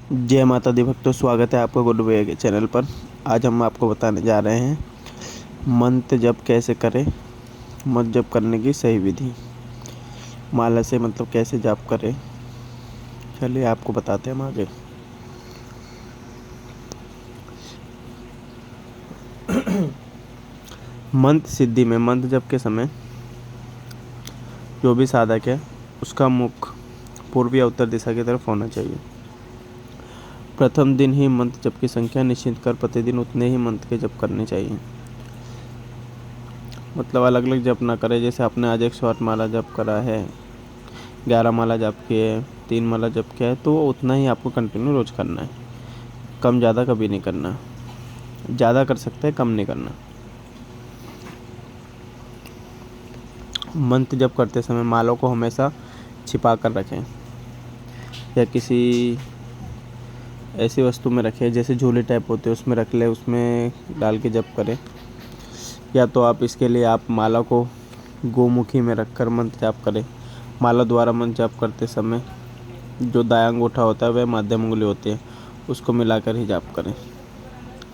जय माता दी भक्तों, स्वागत है आपका गुड वे के चैनल पर। आज हम आपको बताने जा रहे हैं मंत्र जप कैसे करें, मंत्र जप करने की सही विधि। माला से मतलब कैसे जप करें, चलिए आपको बताते हैं हम आगे। मंत्र सिद्धि में मंत्र जप के समय जो भी साधक है उसका मुख पूर्व या उत्तर दिशा की तरफ होना चाहिए। प्रथम दिन ही मंत्र जप की संख्या निश्चित कर प्रतिदिन उतने ही मंत्र के जप करने चाहिए। मतलब अलग अलग जप ना करें। जैसे आपने आज 108 माला जप करा है, 11 माला जप किए, 3 माला जप किया है, तो उतना ही आपको कंटिन्यू रोज करना है। कम ज़्यादा कभी नहीं करना। ज़्यादा कर सकते हैं, कम नहीं करना। मंत्र जप करते समय मालों को हमेशा छिपा कर रखें या किसी ऐसी वस्तु में रखें, जैसे झोले टाइप होते हैं उसमें रख ले, उसमें डाल के जप करें। या तो आप इसके लिए आप माला को गोमुखी में रखकर मंत्र जाप करें। माला द्वारा मंत्र जाप करते समय जो दायां अंगूठा होता है वह मध्यम उंगली होती है, उसको मिलाकर ही जाप करें।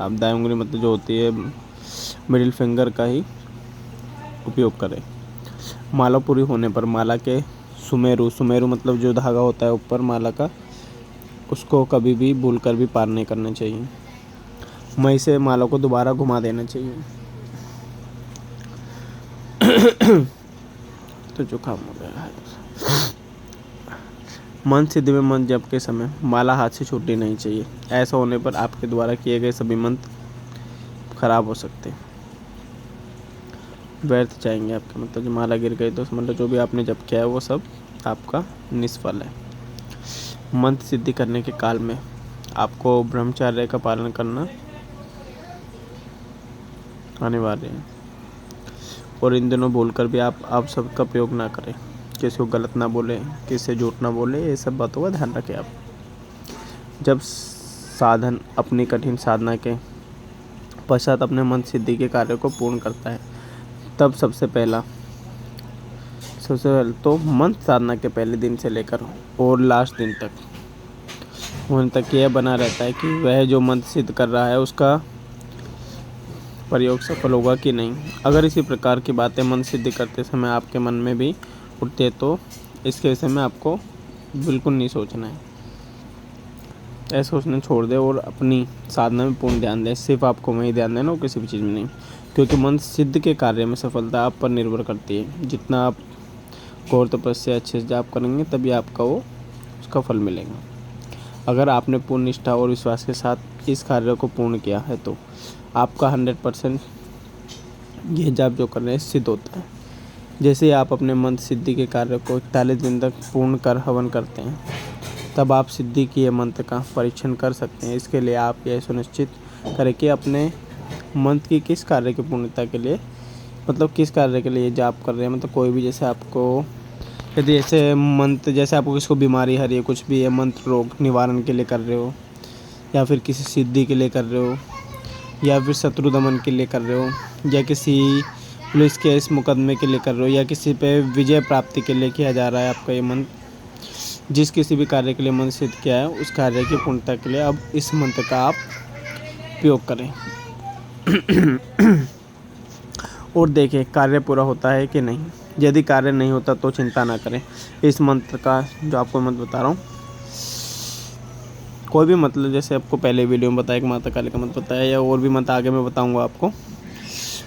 आप दायां उंगली मतलब जो होती है मिडिल फिंगर का ही उपयोग करें। माला पूरी होने पर माला के सुमेरु मतलब जो धागा होता है ऊपर माला का, उसको कभी भी भूलकर भी पार नहीं करना चाहिए। मई से माला को दोबारा घुमा देना चाहिए। तो जुकाम हो गया है। मंत्र सिद्धि में मंत्र जप के समय माला हाथ से छूटनी नहीं चाहिए। ऐसा होने पर आपके द्वारा किए गए सभी मंत्र खराब हो सकते हैं, व्यर्थ जाएंगे आपके। मतलब जो माला गिर गई तो मतलब जो भी आपने जप किया है वो सब आपका निष्फल है। मंत्र सिद्धि करने के काल में आपको ब्रह्मचर्य का पालन करना अनिवार्य है। और इन दिनों बोलकर भी आप सबका प्रयोग ना करें। किसी को गलत ना बोले, किसी से झूठ ना बोले, ये सब बातों का ध्यान रखें आप। जब साधन अपनी कठिन साधना के पश्चात अपने मंत्र सिद्धि के कार्य को पूर्ण करता है, तब सबसे पहले तो मंत्र साधना के पहले दिन से लेकर और लास्ट दिन तक होने तक यह बना रहता है कि वह जो मंत्र सिद्ध कर रहा है उसका प्रयोग सफल होगा कि नहीं। अगर इसी प्रकार की बातें मंत्र सिद्धि करते समय आपके मन में भी उठती है तो इसके विषय में आपको बिल्कुल नहीं सोचना है। ऐसा सोचना छोड़ दे और अपनी साधना में पूर्ण ध्यान दें। सिर्फ आपको वहीं ध्यान देना और किसी भी चीज़ में नहीं, क्योंकि मंत्र सिद्ध के कार्य में सफलता आप पर निर्भर करती है। जितना आप घोर तपस्या अच्छे से जाप करेंगे तभी आपका वो उसका फल मिलेगा। अगर आपने पूर्ण निष्ठा और विश्वास के साथ इस कार्य को पूर्ण किया है तो आपका 100% ये जाप जो कर रहे हैं सिद्ध होता है। जैसे ही आप अपने मंत्र सिद्धि के कार्य को 41 दिन तक पूर्ण कर हवन करते हैं, तब आप सिद्धि की ये मंत्र का परीक्षण कर सकते हैं। इसके लिए आप यह सुनिश्चित करें कि अपने मंत्र की किस कार्य की पूर्णता के लिए, मतलब किस कार्य के लिए जाप कर रहे हैं। मतलब कोई भी, जैसे आपको यदि ऐसे मंत्र, जैसे आपको किसी को बीमारी है, ये कुछ भी है, मंत्र रोग निवारण के लिए कर रहे हो, या फिर किसी सिद्धि के लिए कर रहे हो, या फिर शत्रु दमन के लिए कर रहे हो, या किसी पुलिस केस मुकदमे के लिए कर रहे हो, या किसी पे विजय प्राप्ति के लिए किया जा रहा है आपका ये मंत्र। जिस किसी भी कार्य के लिए मंत्र सिद्ध किया है उस कार्य की पूर्णता के लिए अब इस मंत्र का आप उपयोग करें। और देखें कार्य पूरा होता है कि नहीं। यदि कार्य नहीं होता तो चिंता ना करें। इस मंत्र का जो आपको मंत्र बता रहा हूँ, कोई भी मतलब, जैसे आपको पहले वीडियो में बताया कि माता काली का मंत्र बताया, या और भी मंत्र आगे मैं बताऊंगा आपको,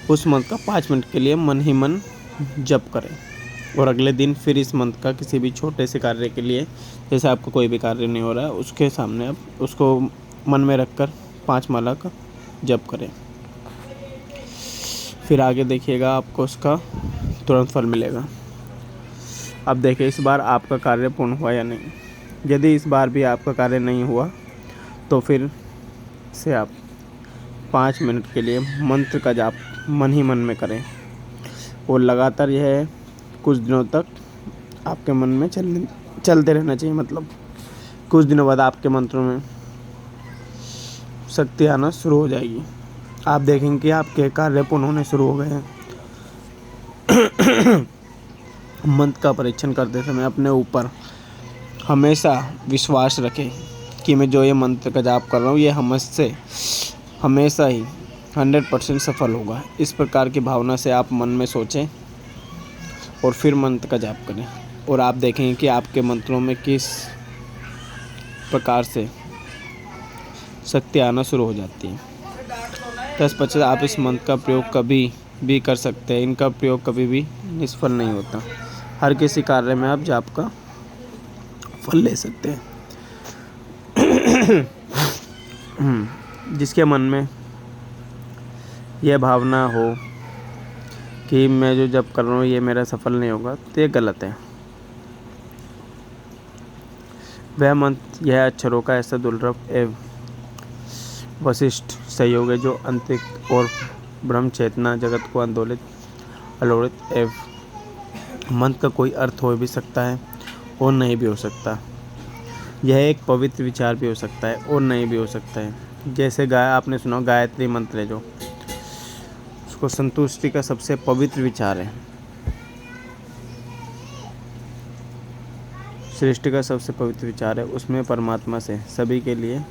उस मंत्र का 5 मिनट के लिए मन ही मन जप करें। और अगले दिन फिर इस मंत्र का किसी भी छोटे से कार्य के लिए, जैसे आपको कोई भी कार्य नहीं हो रहा है, उसके सामने आप उसको मन में रखकर 5 माला का जप करें। फिर आगे देखिएगा आपको उसका तुरंत फल मिलेगा। अब देखिए इस बार आपका कार्य पूर्ण हुआ या नहीं। यदि इस बार भी आपका कार्य नहीं हुआ तो फिर से आप 5 मिनट के लिए मंत्र का जाप मन ही मन में करें। और लगातार यह कुछ दिनों तक आपके मन में चलते रहना चाहिए। मतलब कुछ दिनों बाद आपके मंत्रों में शक्ति आना शुरू हो जाएगी। आप देखेंगे कि आपके कार्य पूर्ण होने शुरू हो गए हैं। मंत्र का परीक्षण करते समय अपने ऊपर हमेशा विश्वास रखें कि मैं जो ये मंत्र का जाप कर रहा हूँ ये हमसे हमेशा ही 100% सफल होगा। इस प्रकार की भावना से आप मन में सोचें और फिर मंत्र का जाप करें, और आप देखेंगे कि आपके मंत्रों में किस प्रकार से शक्ति आना शुरू हो जाती है। 10-25 आप इस मंत्र का प्रयोग कभी भी कर सकते हैं। इनका प्रयोग कभी भी निष्फल नहीं होता। हर किसी कार्य में आप जाप का फल ले सकते हैं। जिसके मन में यह भावना हो कि मैं जो जप कर रहा हूँ ये मेरा सफल नहीं होगा, तो ये गलत है। वह मंत्र यह अक्षरों का ऐसा दुर्लभ एवं वशिष्ठ सहयोग है जो अंतरिक्ष और ब्रह्म चेतना जगत को आंदोलित आलोड़ित एवं मंत्र का कोई अर्थ हो भी सकता है और नहीं भी हो सकता। यह एक पवित्र विचार भी हो सकता है और नहीं भी हो सकता है। जैसे आपने सुना गायत्री मंत्र है जो उसको संतुष्टि का सबसे पवित्र विचार है, सृष्टि का सबसे पवित्र विचार है। उसमें परमात्मा से सभी के लिए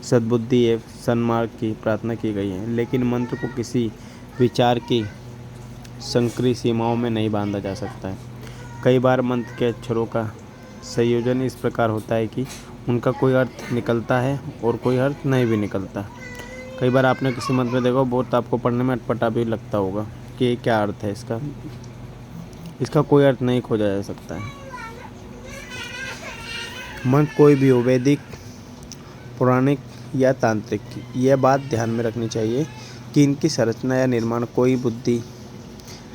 सद्बुद्धि एवं सन्मार्ग की प्रार्थना की गई है। लेकिन मंत्र को किसी विचार की संकरी सीमाओं में नहीं बांधा जा सकता है। कई बार मंत्र के अक्षरों का संयोजन इस प्रकार होता है कि उनका कोई अर्थ निकलता है और कोई अर्थ नहीं भी निकलता। कई बार आपने किसी मंत्र में देखा बहुत आपको पढ़ने में अटपटा भी लगता होगा कि ये क्या अर्थ है इसका कोई अर्थ नहीं खोजा जा सकता है। मंत्र कोई भी हो, वैदिक, पौराणिक या तांत्रिक, यह बात ध्यान में रखनी चाहिए कि इनकी संरचना या निर्माण कोई बुद्धि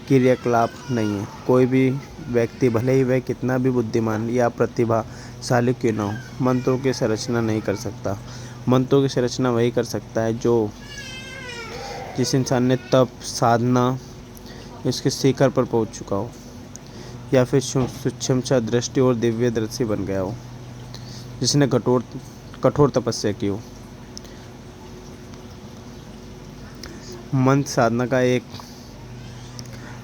क्रियाकलाप नहीं है। कोई भी व्यक्ति भले ही वह कितना भी बुद्धिमान या प्रतिभाशाली क्यों ना हो, मंत्रों की संरचना नहीं कर सकता। मंत्रों की संरचना वही कर सकता है जिस इंसान ने तप साधना इसके शिखर पर पहुंच चुका हो, या फिर सूक्ष्म दृष्टि और दिव्य दृष्टि बन गया हो, जिसने कठोर तपस्या की हो। मंत्र साधना का एक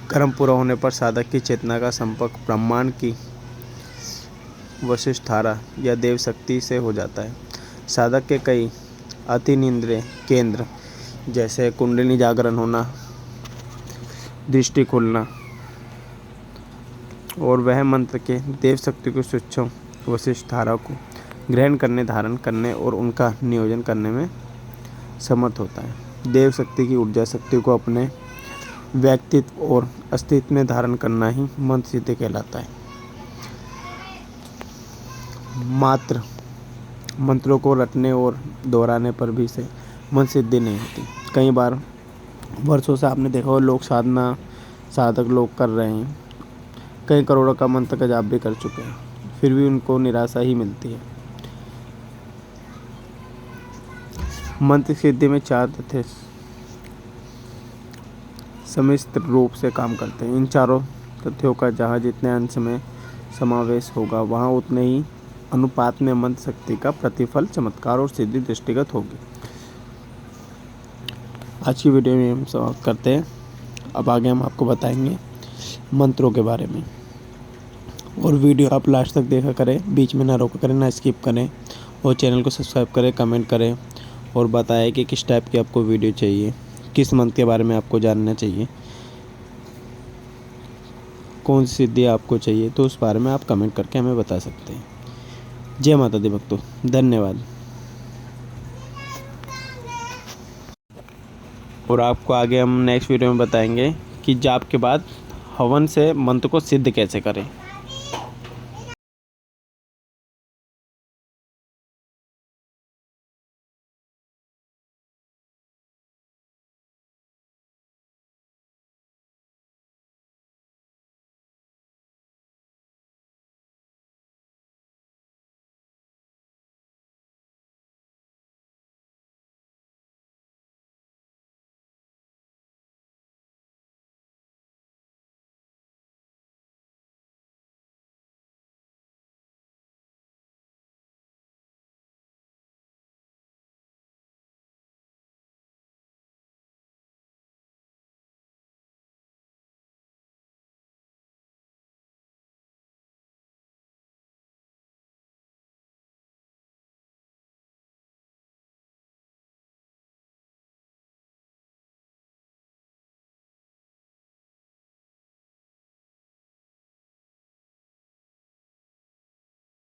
कर्म पूरा होने पर साधक की चेतना का संपर्क ब्रह्मांड की वशिष्ठ धारा या देव शक्ति से हो जाता है। साधक के कई अतीन्द्रिय केंद्र जैसे कुंडलिनी जागरण होना, दृष्टि खुलना, और वह मंत्र के देव शक्ति को सूक्ष्म वशिष्ठ धारा को ग्रहण करने, धारण करने और उनका नियोजन करने में समर्थ होता है। देव शक्ति की ऊर्जा शक्ति को अपने व्यक्तित्व और अस्तित्व में धारण करना ही मंत्र सिद्धि कहलाता है। मात्र मंत्रों को रटने और दोहराने पर भी से मंत्र सिद्धि नहीं होती। कई बार वर्षों से आपने देखा हो साधक लोग कर रहे हैं, कई करोड़ों का मंत्र का जाप भी कर चुके हैं, फिर भी उनको निराशा ही मिलती है। मंत्र सिद्धि में 4 तथ्य समिश्र रूप से काम करते हैं। इन चारों तथ्यों का जहाँ जितने अंश में समावेश होगा वहाँ उतने ही अनुपात में मंत्र शक्ति का प्रतिफल, चमत्कार और सिद्धि दृष्टिगत होगी। आज की वीडियो में हम समाप्त करते हैं। अब आगे हम आपको बताएंगे मंत्रों के बारे में, और वीडियो आप लास्ट तक देखा करें, बीच में ना रोका करें, ना स्किप करें, और चैनल को सब्सक्राइब करें, कमेंट करें और बताएं कि किस टाइप की आपको वीडियो चाहिए, किस मंत्र के बारे में आपको जानना चाहिए, कौन सी सिद्धि आपको चाहिए, तो उस बारे में आप कमेंट करके हमें बता सकते हैं। जय माता दी भक्तों, धन्यवाद। और आपको आगे हम नेक्स्ट वीडियो में बताएंगे कि जाप के बाद हवन से मंत्र को सिद्ध कैसे करें।